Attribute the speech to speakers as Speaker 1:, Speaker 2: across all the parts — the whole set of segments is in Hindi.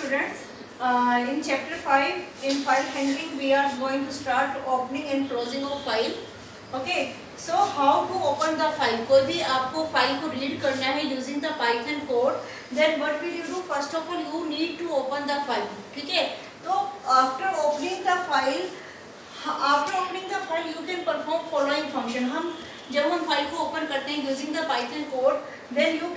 Speaker 1: students. In chapter 5 in file handling we are going to start opening and closing of file. Okay, so how to open the file? कोई भी आपको फाइल को रीड करना है using the Python code, then what will you do? First of all you need to open the file. ठीक है, तो after opening the file you can perform following function. जब हम फाइल को ओपन करते हैं using the Python code, then you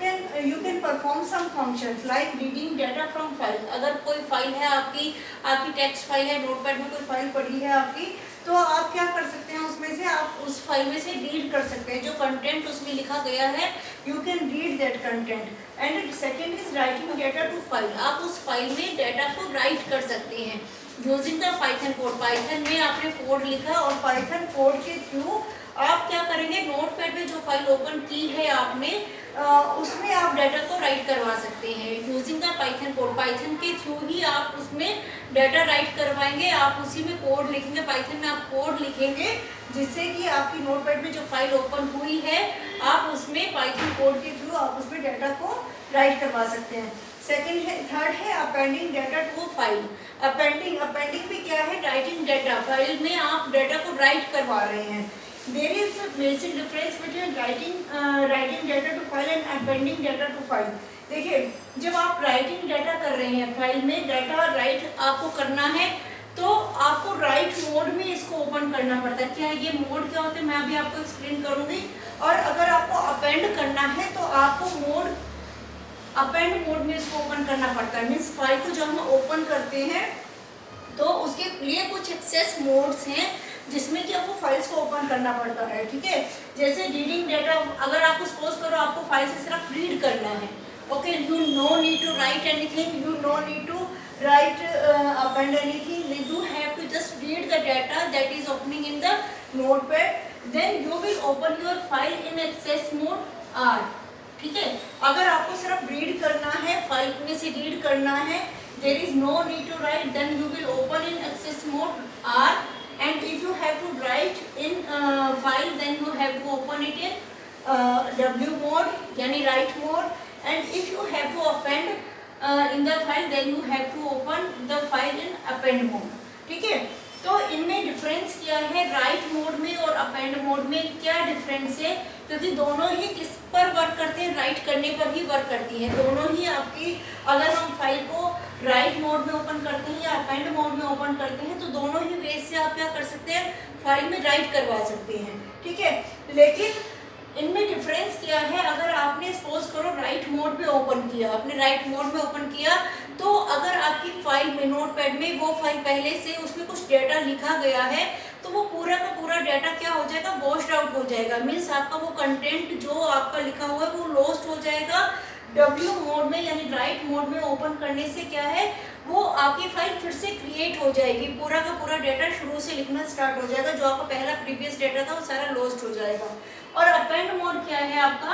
Speaker 1: can perform some functions like reading data from file. अगर कोई फाइल है आपकी टेक्स्ट फाइल है, नोटपैड में कोई फाइल पड़ी है आपकी, तो आप क्या कर सकते हैं, उसमें से आप उस फाइल में से रीड कर सकते हैं जो कंटेंट उसमें लिखा गया है. You can read that content. And second is writing data to file. आप उस फाइल में डाटा को राइट कर सकते हैं using the Python code. Python में आपने कोड लिखा और पाइथन कोड के थ्रू आप क्या करेंगे, नोटपैड में जो फाइल ओपन की है आपने उसमें आप डाटा को राइट करवा सकते हैं using the Python code. Python के थ्रू ही आप उसमें डाटा राइट करवाएंगे. आप उसी में कोड लिखेंगे, पाइथन में आप कोड लिखेंगे जिससे कि आपकी नोटपैड में जो फाइल ओपन हुई है आप उसमें पाइथन कोड के थ्रू आप उसमें डाटा को राइट करवा सकते हैं. सेकेंड है, थर्ड है appending data to file. Appending भी क्या है, राइटिंग डाटा. फाइल में आप डाटा को राइट करवा रहे हैं. There is a basic difference between writing data to file and appending data to file. देखिए, जब आप राइटिंग डाटा कर रहे हैं, फाइल में डाटा राइट आपको करना है तो आपको राइट मोड में इसको ओपन करना पड़ता है. क्या ये मोड क्या होते हैं मैं अभी आपको एक्सप्लेन करूंगी. और अगर आपको अपेंड करना है तो आपको अपेंड मोड में इसको ओपन करना पड़ता है. मीन्स फाइल को जब हम ओपन करते हैं तो उसके लिए कुछ एक्सेस मोड्स हैं जिसमें कि आपको फाइल्स को ओपन करना पड़ता है. ठीक है, जैसे रीडिंग डाटा. अगर आपको सपोज करो आपको फाइल से सिर्फ रीड करना है, okay, you no need to write anything, you no need to write append anything, you have to just read the data that is opening in the notepad, then you will open your file in access mode R. ठीक है, अगर आपको सिर्फ रीड करना है, फाइल में से रीड करना है, there is no need to write, then you will open in access mode R. And if you have to write in file, then you have to open it in W mode, यानी write mode. And if you have to append in the file, then you have to open the file in append mode. ठीक है, तो इनमें डिफरेंस क्या है, राइट मोड में और अपेंड मोड में क्या डिफरेंस है, क्योंकि दोनों ही किस पर वर्क करते हैं, राइट करने पर ही वर्क करती है. दोनों ही आपकी, अगर हम फाइल को राइट मोड में ओपन करते हैं या अपेंड मोड में ओपन करते हैं तो दोनों ही वे से आप क्या कर सकते हैं, फाइल में राइट करवा सकते हैं. ठीक है, लेकिन इनमें डिफरेंस क्या है, अगर आपने सपोज करो राइट मोड में ओपन किया, आपने राइट मोड में ओपन किया तो अगर आपकी फाइल में नोटपैड में वो फाइल पहले से उसमें कुछ डाटा लिखा गया है तो वो पूरा का पूरा डाटा क्या हो जाएगा, वॉश्ड आउट हो जाएगा. मीन्स आपका वो कंटेंट जो आपका लिखा हुआ है वो लॉस्ट हो जाएगा. W मोड में यानी राइट मोड में ओपन करने से क्या है, वो आपकी फाइल फिर से क्रिएट हो जाएगी, पूरा का पूरा डाटा शुरू से लिखना स्टार्ट हो जाएगा. जो आपका पहला प्रीवियस डाटा था वो सारा लॉस्ट हो जाएगा. और अपेंड मोड क्या है आपका,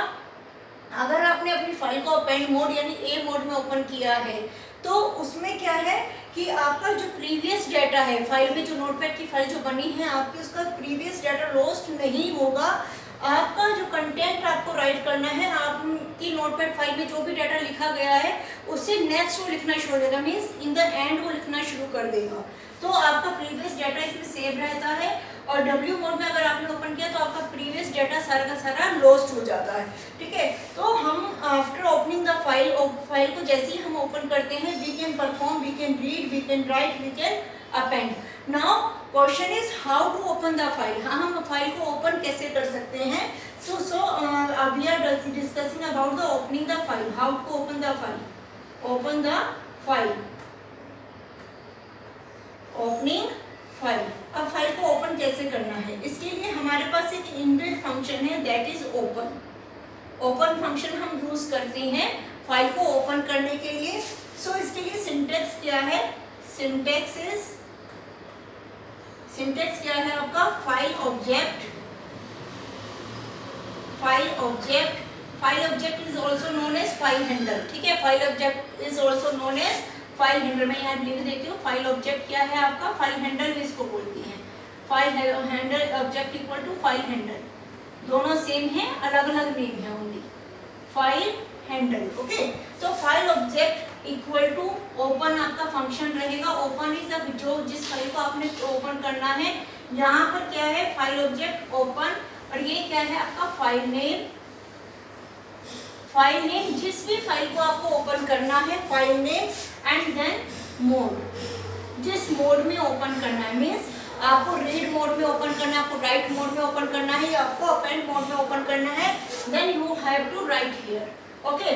Speaker 1: अगर आपने अपनी फाइल को अपेंड मोड यानी ए मोड में ओपन किया है तो उसमें क्या है कि आपका जो प्रीवियस डाटा है फाइल में, जो नोटपैड की फाइल जो बनी है आपकी, उसका प्रीवियस डाटा लॉस्ट नहीं होगा. आपका जो कंटेंट आपको राइट करना है, आपकी नोटपैड फाइल में जो भी डाटा लिखा गया है उससे नेक्स्ट वो लिखना शुरू हो जाएगा. मीन्स इन द एंड वो लिखना शुरू कर देगा. तो आपका प्रीवियस डाटा इसमें सेव रहता है. और W मोड में अगर आपने ओपन किया तो आपका प्रीवियस डाटा सारा का सारा लॉस्ट हो जाता है. ठीक है, तो हम आफ्टर ओपनिंग द फाइल को जैसे ही हम ओपन करते हैं, we can perform, we can read, we can write, we can append. Now question is how to open the file. हाँ, हम फाइल को ओपन कैसे कर सकते हैं. So we are discussing about the opening the file. How to open the file. Open the file, opening file. अब फाइल को ओपन कैसे करना है, इसके लिए हमारे पास एक इनबिल्ट फंक्शन है that is open. Open function हम यूज करते हैं फाइल को ओपन करने के लिए. सो इसके लिए सिंटेक्स क्या है, सिंटेक्स क्या है आपका, file object is also known as file handler. ठीक है, file object is also known as file handler. मैं यहाँ लिख देती हूँ. फाइल ऑब्जेक्ट क्या है आपका, फाइल हैंडल भी इसको बोलती हैं. File handle object equal to file handle, दोनों सेम है, अलग अलग नेम है ओनली. File handle. ओके, तो file object equal to open आपका फंक्शन रहेगा। ओपन इज जो जिस फाइल को आपने ओपन करना है, यहाँ पर क्या है फाइल ऑब्जेक्ट ओपन, और ये क्या है आपका फाइल नेम। फाइल नेम जिस भी फाइल को आपको ओपन करना है, file name and then mode, जिस मोड में ओपन करना है, मीन्स आपको रीड मोड में ओपन करना है, आपको राइट मोड में ओपन करना है, या आपको अपेंड मोड में ओपन करना है, then you have to write here. Okay,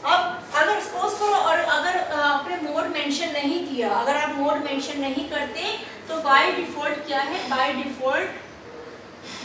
Speaker 1: अब अगर सपोज करो और अगर आपने मोड मेंशन नहीं किया, अगर आप मोड मेंशन नहीं करते तो बाय डिफॉल्ट क्या है, बाय डिफॉल्ट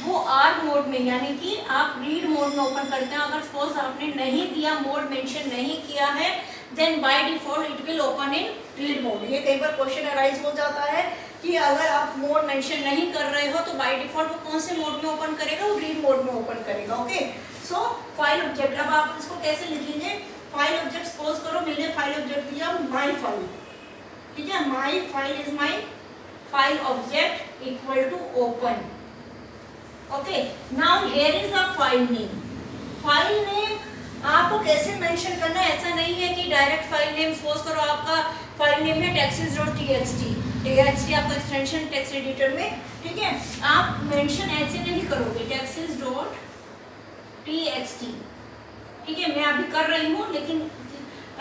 Speaker 1: वो आर मोड में, यानी कि आप रीड मोड में ओपन करते हैं। अगर सपोज आपने नहीं दिया, मोड मेंशन नहीं किया है, then by default it will open in read mode. ये कई बार क्वेश्चन अराइज हो जाता है कि अगर आप मोड मेंशन नहीं कर रहे हो तो बाय डिफॉल्ट वो कौन से मोड में ओपन करेगा, वो रीड मोड में ओपन करेगा। ओके, सो फाइल ऑब्जेक्ट, अब आप इसको कैसे लिखेंगे, फाइल ऑब्जेक्ट सपोज करो मैंने फाइल ऑब्जेक्ट दिया माई फाइल, ठीक है, my file is my file object equal to open. Okay, now here is the file name. File name आपको कैसे मेंशन करना है, ऐसा नहीं है कि डायरेक्ट फाइल नेम, सपोज करो आपका फाइल नेम है taxes.txt, txt आपका एक्सटेंशन टेक्स्ट एडिटर में, ठीक है, आप मेंशन ऐसे नहीं करोगे taxes.txt, ठीक है, मैं अभी कर रही हूँ लेकिन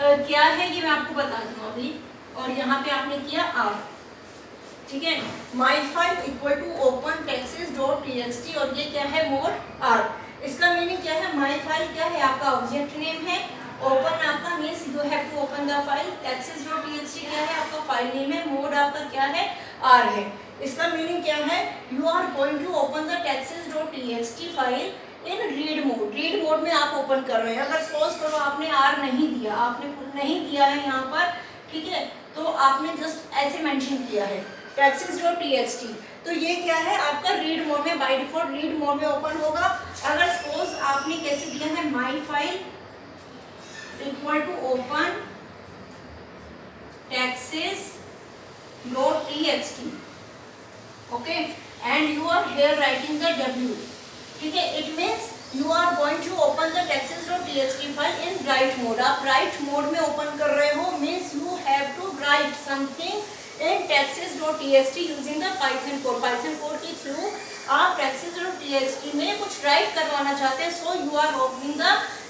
Speaker 1: क्या है ये मैं आपको बता दूँ अभी। और यहाँ पे आपने किया आर, ठीक है, my file equal to open taxes.txt, और ये क्या है मोड आर। इसका मीनिंग क्या है, माई फाइल क्या है आपका ऑब्जेक्ट नेम है, ओपन आपका means you have to open the file, taxes.txt क्या है आपका फाइल नेम है, मोड आपका क्या है आर है। इसका मीनिंग क्या है, you are going to open the taxes.txt file in read mode. Read mode में आप ओपन कर रहे हैं। अगर सपोज करो आपने आर नहीं दिया, आपने नहीं दिया है यहाँ पर, ठीक है, तो आपने जस्ट ऐसे मेंशन किया है taxes.txt, तो ये क्या है आपका रीड मोड में, बाय डिफॉल्ट रीड मोड में ओपन होगा। अगर सपोज आपने कैसे दिया है my file equal to open taxes.txt, okay, and you are here writing the w, ठीक है, it means you are going to open the taxes.txt file in write mode. आप राइट मोड में ओपन कर रहे हो, means you have to write something in taxes.txt using the Python code. Python code के थ्रू आप taxes.txt में कुछ राइट करवाना चाहते हैं, so you are opening the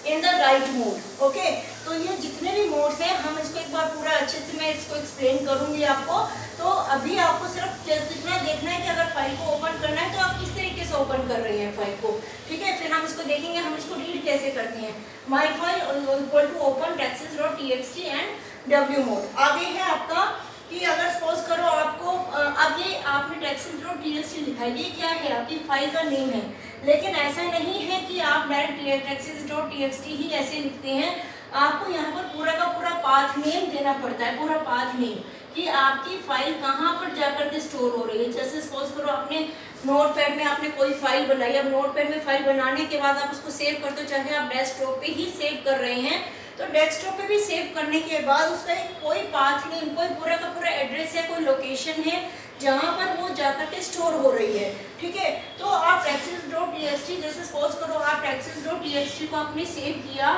Speaker 1: in the write mode. Okay, तो ये जितने भी मोड्स हैं हम इसको एक बार पूरा अच्छे से मैं इसको एक्सप्लेन करूंगी आपको। तो अभी आपको सिर्फ इतना देखना है कि अगर फाइल को ओपन करना है तो आप किस तरीके से ओपन कर रही हैं फाइल को, ठीक है, फिर हम इसको देखेंगे हम इसको रीड कैसे करते हैं। My file equal to open taxes.txt and w mode. आगे है आपका कि अगर सपोज करो आपको अब ये आपने taxes.txt लिखा है, ये क्या है आपकी फाइल का नेम है, लेकिन ऐसा नहीं है कि आप डायरेक्ट taxes.txt ही ऐसे लिखते हैं। आपको यहाँ पर पूरा का पूरा पाथ नेम देना पड़ता है, पूरा पाथ नेम कि आपकी फाइल कहाँ पर जाकर के स्टोर हो रही है। जैसे सपोज करो आपने नोटपैड में आपने कोई फाइल बनाई, अब नोटपैड में फाइल बनाने के बाद आप उसको सेव करते हो, चाहे आप डेस्कटॉप पे ही सेव कर रहे हैं, तो डेस्कटॉप पे भी सेव करने के बाद उसका कोई पाथ नेम, कोई पूरा का पूरा एड्रेस है, कोई लोकेशन है जहाँ पर वो जाकर के स्टोर हो रही है, ठीक है। तो आप taxes.txt जैसे सपोज करो आप taxes.txt को आपने सेव किया,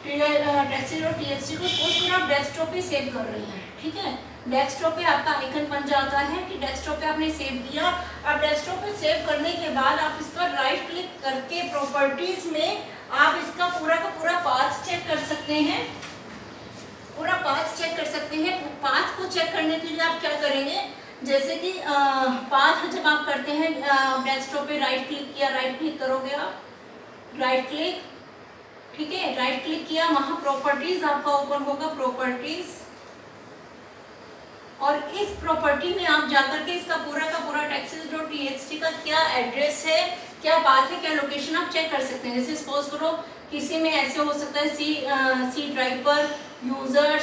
Speaker 1: taxes.txt को सपोज करो आप डेस्कटॉप पे सेव कर रही हैं, ठीक है, डेस्कटॉप पे आपका आइकन बन जाता है कि डेस्कटॉप पे आपने सेव किया। अब डेस्कटॉप पे सेव करने के बाद आप इस पर राइट क्लिक करके प्रॉपर्टीज में आप इसका पूरा का पूरा पाथ चेक कर सकते हैं, पूरा पाथ चेक कर सकते हैं। पाथ को चेक करने के लिए आप क्या करेंगे, जैसे कि पाथ जब आप करते हैं डेस्कटॉप पे राइट क्लिक किया, राइट क्लिक करोगे आप, राइट क्लिक, ठीक है, राइट क्लिक किया, वहाँ प्रॉपर्टीज आपका ओपन होगा, प्रॉपर्टीज, और इस प्रॉपर्टी में आप जाकर के इसका पूरा का पूरा taxes.txt का क्या एड्रेस है, क्या पाथ है, क्या लोकेशन आप चेक कर सकते हैं। जैसे सपोज करो किसी में ऐसे हो सकता है सी ड्राइव पर यूजर,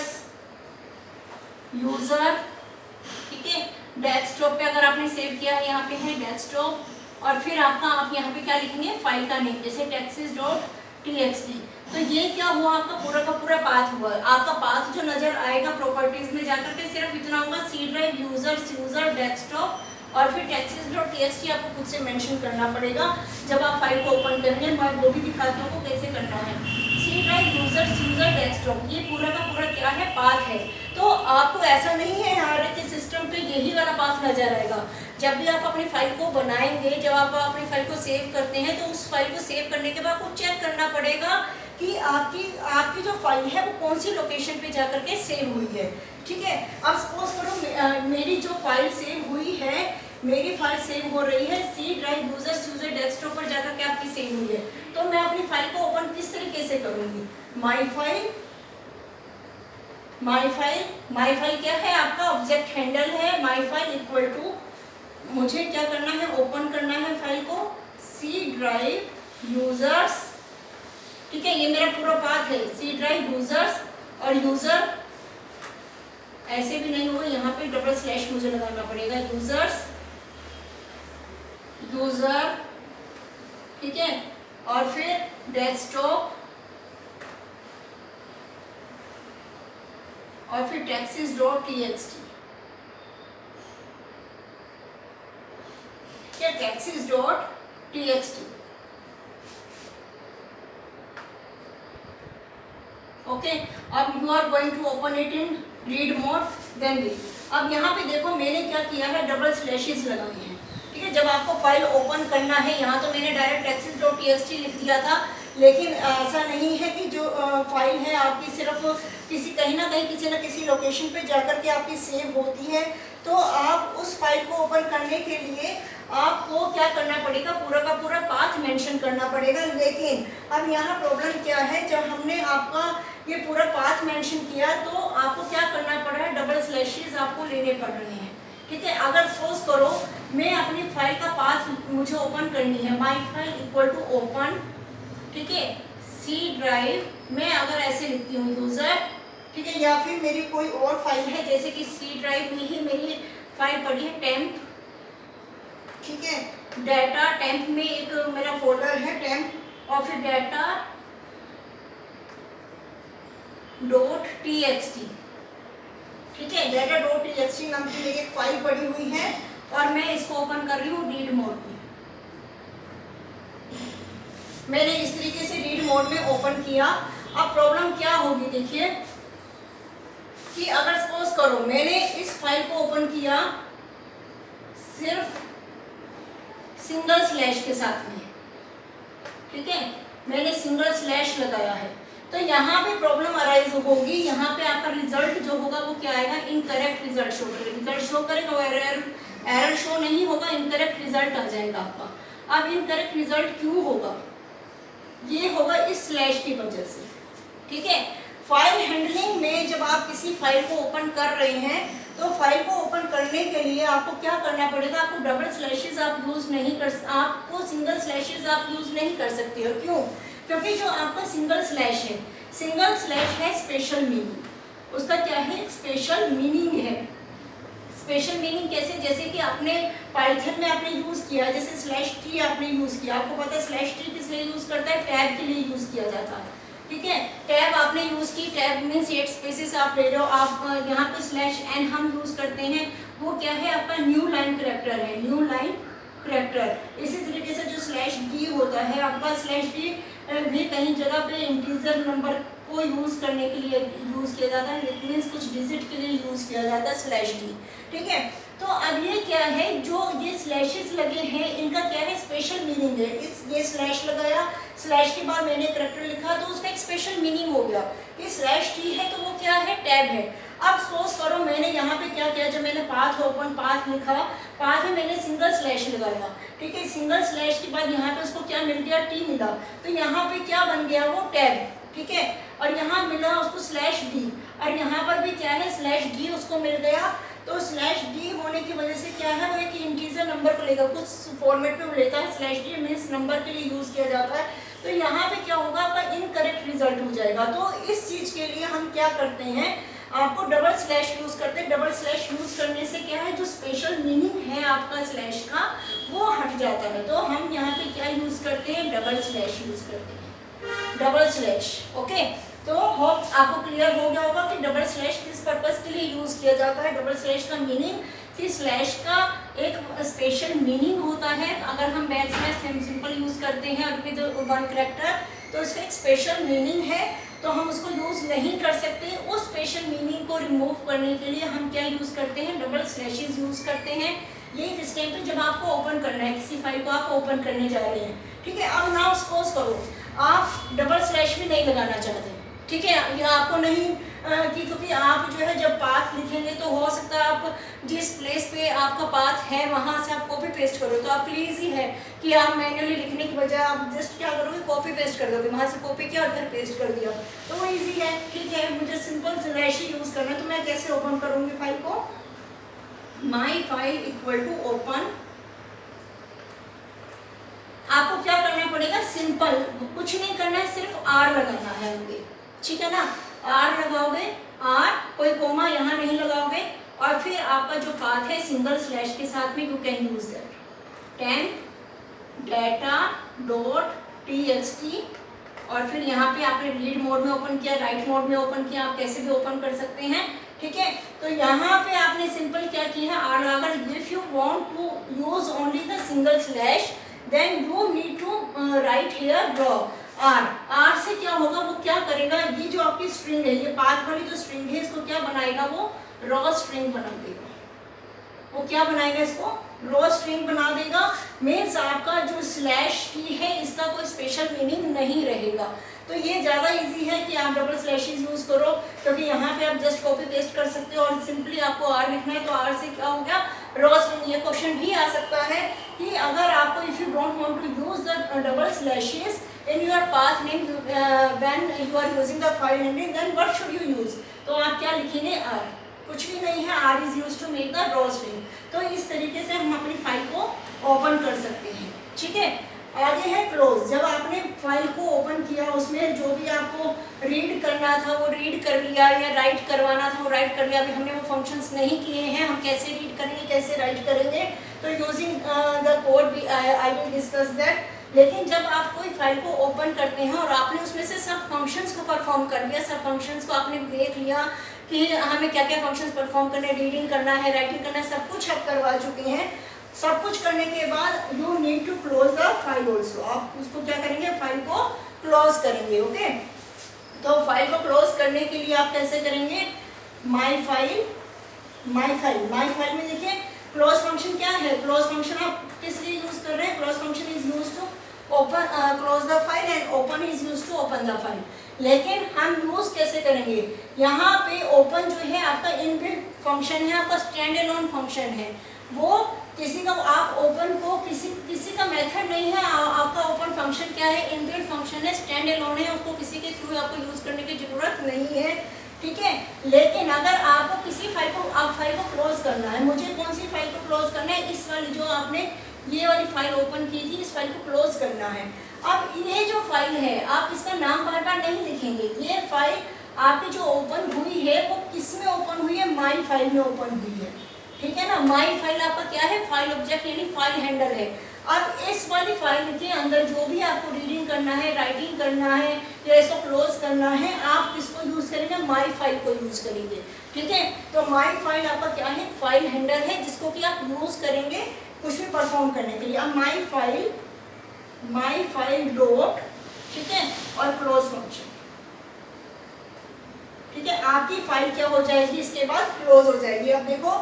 Speaker 1: ठीक है, डेस्कटॉप पे अगर आपने सेव किया है, यहाँ पे है डेस्कटॉप, और फिर आपका आप यहाँ पे क्या लिखेंगे फाइल का नेम, जैसे taxes.txt। तो ये क्या हुआ, आपका पूरा का पूरा पाथ हुआ। आपका पाथ जो नजर आएगा प्रॉपर्टीज में जाकर के सिर्फ इतना होगा, सी ड्राइव यूजर डेस्कटॉप, और फिर taxes.txt आपको खुद से मेंशन करना पड़ेगा जब आप फाइल को ओपन करेंगे। मैं वो भी दिखाती हूँ कैसे करना है। सी ड्राइव यूजर डेस्कटॉप, ये पूरा का पूरा क्या है, पाथ है। तो आपको ऐसा नहीं है हर एक सिस्टम पे यही वाला पाथ नजर आएगा। जब भी आप अपनी फाइल को बनाएंगे, जब आप अपनी फाइल को सेव करते हैं, तो उस फाइल को सेव करने के बाद आपको चेक करना पड़ेगा कि आपकी जो फाइल है वो कौन सी लोकेशन पे जाकर के सेव हुई है। ठीक है, अब सपोज करो मेरी जो फाइल सेव हुई है, मेरी फाइल सेव हो रही है सी ड्राइव यूजर डेस्कटॉप पर जाकर के आपकी सेव हुई है। तो मैं अपनी फाइल को ओपन किस तरीके से करूंगी, माई फाइल क्या है, आपका ऑब्जेक्ट हैंडल है, माई फाइल इक्वल टू, मुझे क्या करना है, ओपन करना है फाइल को सी ड्राइव यूजर्स। ठीक है, ये मेरा पूरा पाथ है, सी ड्राइव यूजर्स, और यूजर ऐसे भी नहीं होगा, यहाँ पे डबल स्लैश मुझे लगाना पड़ेगा, यूजर, ठीक है, और फिर डेस्कटॉप, और फिर taxes.txt, क्या taxes.txt। ओके, अब you are going to open it in read mode, then read. अब यहाँ पे देखो मैंने क्या किया है, डबल स्लैशेस लगाए हैं। ठीक है, जब आपको फाइल ओपन करना है, यहाँ तो मैंने डायरेक्ट taxes.txt लिख दिया था, लेकिन ऐसा नहीं है कि जो फाइल है आपकी सिर्फ कहीं ना कहीं किसी न किसी लोकेशन पे जाकर के आपकी सेव होती है। तो आप उस फाइल को ओपन करने के लिए आपको क्या करना पड़ेगा, पूरा का पूरा पाथ मेंशन करना पड़ेगा। लेकिन अब यहाँ प्रॉब्लम क्या है, जब हमने आपका ये पूरा पाथ मेंशन किया तो आपको क्या करना पड़ रहा है, डबल स्लैशेस आपको लेने पड़ रहे हैं। ठीक है, अगर सपोज करो मैं अपनी फाइल का पाथ मुझे ओपन करनी है, my file equal to open, ठीक है, सी ड्राइव, मैं अगर ऐसे लिखती हूँ यूजर, ठीक है, या फिर मेरी कोई और फाइल है, जैसे कि सी ड्राइव में ही मेरी फाइल पड़ी है टेम्प, ठीक है, डाटा टेम्प में एक मेरा फोल्डर है टेम्प, और फिर डाटा डॉट टीएक्सटी, ठीक है, डाटा डॉट टीएक्सटी नाम की मेरी एक फाइल पड़ी हुई है, और मैं इसको ओपन कर रही हूँ रीड मोड में। मैंने इस तरीके से रीड मोड में ओपन किया। अब प्रॉब्लम क्या होगी, देखिए कि अगर सपोज करो मैंने इस फाइल को ओपन किया सिर्फ सिंगल स्लैश के साथ में, ठीक है, मैंने सिंगल स्लैश लगाया है, तो यहाँ पे प्रॉब्लम अराइज होगी। यहाँ पे आपका रिजल्ट जो होगा वो क्या आएगा, इनकरेक्ट रिजल्ट शो करेगा, रिजल्ट शो करेगा, एरर शो नहीं होगा, इनकरेक्ट रिजल्ट आ जाएगा आपका। अब इनकरेक्ट रिजल्ट क्यों होगा, ये होगा इस स्लैश की वजह से। ठीक है, फाइल हैंडलिंग में जब आप किसी फाइल को ओपन कर रहे हैं, तो फाइल को ओपन करने के लिए आपको क्या करना पड़ेगा, आपको डबल स्लैशेस आप यूज नहीं कर, आपको सिंगल स्लैशेस आप यूज नहीं कर सकते हो। क्यों, क्योंकि जो आपका सिंगल स्लैश है स्पेशल मीनिंग, उसका क्या है, स्पेशल मीनिंग है। स्पेशल मीनिंग कैसे, जैसे कि आपने पाइथन में आपने यूज किया, जैसे स्लैश टी आपने यूज किया, आपको पता है स्लैश टी किस लिए यूज करता है, टैब के लिए यूज किया जाता है। ठीक है, टैब आपने यूज की, टैब मीन्स 8 स्पेसेस आप ले रहे हो, आप यहाँ पे स्लैश एन हम यूज करते हैं, वो क्या है, आपका न्यू लाइन कैरेक्टर है, न्यू लाइन कैरेक्टर। इसी तरीके से जो स्लैश डी होता है आपका, स्लैश डी भी कहीं जगह पे इंटीजर नंबर को यूज करने के लिए यूज किया जाता है, मीन्स कुछ डिजिट के लिए यूज किया जाता है स्लैश डी। ठीक है, तो अब ये क्या है, जो ये स्लैशेस लगे हैं इनका क्या है, स्पेशल मीनिंग है। ये स्लैश लगाया, स्लैश के बाद मैंने कैरेक्टर लिखा, तो उसका एक स्पेशल मीनिंग हो गया कि स्लैश टी है तो वो क्या है, टैब है। अब सपोज करो मैंने यहाँ पे क्या किया, जब मैंने पाथ ओपन पाथ लिखा, पाथ में मैंने सिंगल स्लैश लगाया, ठीक है, सिंगल स्लैश के बाद यहाँ पे उसको क्या मिल गया, टी मिला, तो यहाँ पे क्या बन गया, वो टैब, ठीक है, और यहाँ मिला उसको स्लैश डी, और यहाँ पर भी क्या है, स्लैश डी उसको मिल गया। तो स्लैश डी होने की वजह से क्या है, वो एक इंटीजर नंबर को लेगा, कुछ फॉर्मेट पे लेता है, स्लैश डी मीन्स नंबर के लिए यूज किया जाता है। तो यहाँ पे क्या होगा, आपका इनकरेक्ट रिजल्ट हो जाएगा। तो इस चीज के लिए हम क्या करते हैं, आपको डबल स्लैश यूज करते हैं। डबल स्लैश यूज करने से क्या है, जो स्पेशल मीनिंग है आपका स्लैश का वो हट जाता है। तो हम यहाँ पे क्या यूज करते हैं, डबल स्लैश यूज करते हैं, डबल स्लैश। ओके, तो होप आपको क्लियर हो गया होगा कि डबल स्लैश किस पर्पस के लिए यूज किया जाता है। डबल स्लैश का मीनिंग कि स्लैश का एक स्पेशल मीनिंग होता है। अगर हम बैच में सिंपल यूज करते हैं और विद वन कैरेक्टर, तो इसका एक स्पेशल मीनिंग है, तो हम उसको यूज़ नहीं कर सकते। उस स्पेशल मीनिंग को रिमूव करने के लिए हम क्या यूज़ करते हैं, डबल स्लैशेस यूज़ करते हैं। ये इस टाइम पे जब आपको ओपन करना है, किसी फाइल को आप ओपन करने जा रहे हैं, ठीक है। अब नाउ सपोज करो आप डबल स्लैश भी नहीं लगाना चाहते, ठीक है, यह आपको नहीं क्योंकि आप जो है जब पाथ लिखेंगे तो हो सकता है आप जिस प्लेस पे आपका पाथ है वहाँ से आप कॉपी पेस्ट करो, तो आप प्लीज़ ही है कि आप मैन्युअली लिखने की बजाय आप जस्ट क्या करोगे, कॉपी पेस्ट कर दोगे, वहाँ से कॉपी किया और इधर पेस्ट कर दिया, तो वो ईजी है, ठीक है। मुझे सिंपल स्लैश ही यूज़ करना है, तो मैं कैसे ओपन करूँगी फाइल को, my file equal to open. आपको क्या करना पड़ेगा, सिंपल कुछ नहीं करना है, सिर्फ आर लगाना है मुझे, ठीक है ना। आर लगाओगे, आर कोई कोमा यहाँ नहीं लगाओगे, और फिर आपका जो पाथ है सिंगल स्लैश के साथ में you can use that 10 data dot txt, और फिर यहाँ पे आपने रीड मोड में ओपन किया, राइट मोड में ओपन किया, आप कैसे भी ओपन कर सकते हैं, ठीक है। तो यहाँ पे आपने सिंपल क्या किया है, आर लगाकर if you want to use only the single slash then you need to write here raw R. R से क्या होगा, वो क्या करेगा, ये जो आपकी स्ट्रिंग है, ये पाथ वाली जो स्ट्रिंग है, इसको क्या बनाएगा, वो रॉ स्ट्रिंग बना देगा। वो क्या बनाएगा, इसको रॉ स्ट्रिंग बना देगा। मीन्स आपका जो स्लैश की है इसका कोई स्पेशल मीनिंग नहीं रहेगा। तो ये ज़्यादा इजी है कि आप डबल स्लैशेस यूज़ करो, क्योंकि यहाँ पे आप जस्ट कॉपी पेस्ट कर सकते हो, और सिंपली आपको आर लिखना है तो आर से क्या हो गया, रॉ स्ट्रिंग। ये क्वेश्चन भी आ सकता है कि अगर आपको if you don't want to use the double slashes in your path name when you are using the file handling, then what should you use, तो आप क्या लिखेंगे, r, कुछ भी नहीं है, r is used to make the raw string। तो इस तरीके से हम अपनी फाइल को ओपन कर सकते हैं, ठीक है। आगे है क्लोज। जब आपने फाइल को ओपन किया, उसमें जो भी आपको रीड करना था वो रीड कर लिया, या राइट करवाना था वो राइट कर लिया। अभी हमने वो फंक्शंस नहीं किए हैं, हम कैसे रीड करेंगे कैसे राइट करेंगे, तो using the code I will discuss that. लेकिन जब आप कोई फाइल को ओपन करते हैं और आपने उसमें से सब फंक्शंस को परफॉर्म कर लिया, सब फंक्शंस को आपने देख लिया कि हमें क्या क्या फंक्शंस परफॉर्म करने हैं, रीडिंग करना है, राइटिंग करना है, सब कुछ आप करवा चुके हैं। सब कुछ करने के बाद you need to close the file also. आप उसको क्या करेंगे, फाइल को क्लोज करेंगे, ओके। तो फाइल को क्लोज करने के लिए आप कैसे करेंगे, माई फाइल में देखिए क्लोज फंक्शन क्या है, क्लोज फंक्शन आप किस लिए यूज कर रहे हैं, close function is use to open close the file and open is use to open the file. लेकिन हम यूज कैसे करेंगे, यहाँ पे ओपन जो है आपका इनबिल्ट फंक्शन है, आपका स्टैंड अलोन फंक्शन है। वो किसी का आप ओपन को किसी का मेथड नहीं है, आपका ओपन फंक्शन क्या है, इनबिल्ट फंक्शन है, स्टैंड अलोन है, उसको किसी के थ्रू आपको यूज करने की जरूरत नहीं है, ठीक है। लेकिन अगर आपको किसी फाइल को क्लोज करना है, मुझे कौन सी फाइल को क्लोज करना है, इस वाली जो आपने ये वाली फाइल ओपन की थी, इस फाइल को क्लोज करना है। अब ये जो फाइल है आप इसका नाम बार बार नहीं लिखेंगे, ये फाइल आपकी जो ओपन हुई है वो किस में ओपन हुई है, माई फाइल में ओपन हुई है, ठीक है ना। माई फाइल आपका क्या है, फाइल ऑब्जेक्ट यानी फाइल हैंडल है। अब इस वाली फाइल के अंदर जो भी आपको रीडिंग करना है, राइटिंग करना है, या इसको क्लोज करना है, आप किसको यूज करेंगे, माई फाइल को यूज करेंगे, ठीक है। तो माई फाइल आपका क्या है, फाइल हैंडल है, जिसको कि आप यूज करेंगे कुछ भी परफॉर्म करने के लिए। अब माई फाइल डॉट, ठीक है, और क्लोज फंक्शन, ठीक है। आपकी फाइल क्या हो जाएगी, इसके बाद क्लोज हो जाएगी। अब देखो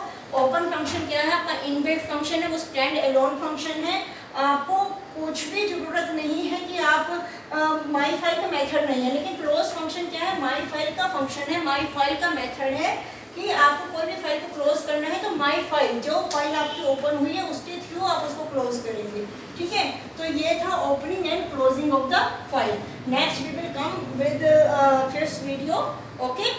Speaker 1: ओपन फंक्शन क्या है, आपका इनबिल्ट फंक्शन है, वो स्टैंड अलोन फंक्शन है। आपको कुछ भी जरूरत नहीं है कि आप माई फाइल का मेथड नहीं है। लेकिन क्लोज फंक्शन क्या है, माई फाइल का फंक्शन है, माई फाइल का मेथड है कि आपको कोई भी फाइल को क्लोज करना है तो माई फाइल, जो फाइल आपकी ओपन हुई है उसके थ्रू आप उसको क्लोज करेंगे, ठीक है। तो ये था opening and closing of the file. Next we will come with 5th video, okay.